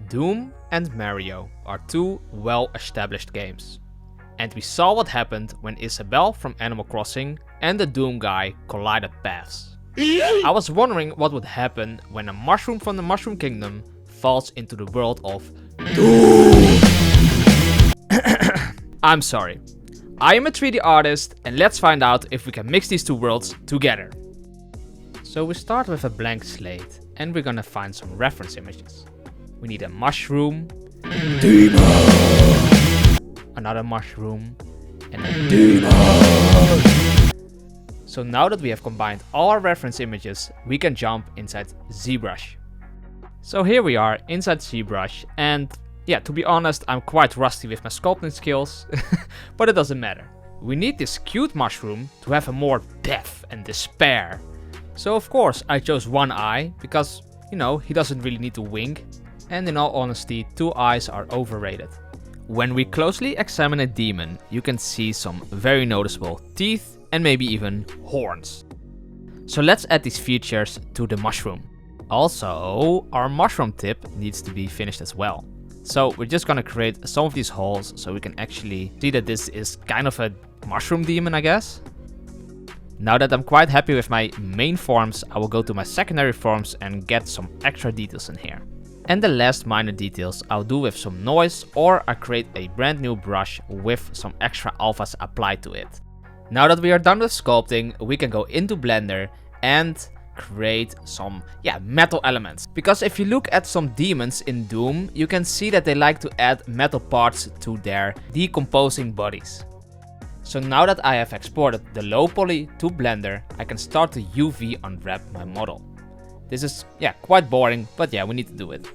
Doom and Mario are two well-established games. And we saw what happened when Isabelle from Animal Crossing and the Doom guy collided paths. I was wondering what would happen when a mushroom from the Mushroom Kingdom falls into the world of Doom. I'm sorry. I am a 3D artist and let's find out if we can mix these two worlds together. So we start with a blank slate and we're gonna find some reference images. We need a mushroom, demon, another mushroom, and a demon. So now that we have combined all our reference images, we can jump inside ZBrush. So here we are inside ZBrush, and yeah, to be honest, I'm quite rusty with my sculpting skills, but it doesn't matter. We need this cute mushroom to have a more depth and despair. So of course I chose one eye, because, you know, he doesn't really need to wink. And in all honesty, two eyes are overrated. When we closely examine a demon, you can see some very noticeable teeth and maybe even horns. So let's add these features to the mushroom. Also, our mushroom tip needs to be finished as well. So we're just gonna create some of these holes so we can actually see that this is kind of a mushroom demon, I guess. Now that I'm quite happy with my main forms, I will go to my secondary forms and get some extra details in here. And the last minor details I'll do with some noise, or I create a brand new brush with some extra alphas applied to it. Now that we are done with sculpting, we can go into Blender and create some metal elements. Because if you look at some demons in Doom, you can see that they like to add metal parts to their decomposing bodies. So now that I have exported the low poly to Blender, I can start to UV unwrap my model. This is quite boring, but we need to do it.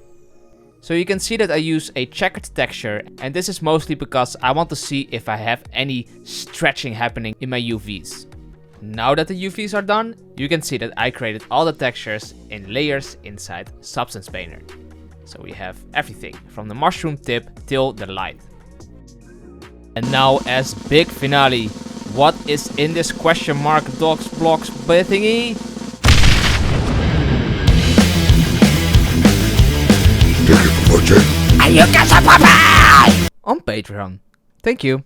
So you can see that I use a checkered texture, and this is mostly because I want to see if I have any stretching happening in my UVs. Now that the UVs are done, you can see that I created all the textures in layers inside Substance Painter. So we have everything from the mushroom tip till the light. And now as big finale, what is in this question mark dogs blocks thingy? Thank you for watching. And you get some pie! On Patreon. Thank you.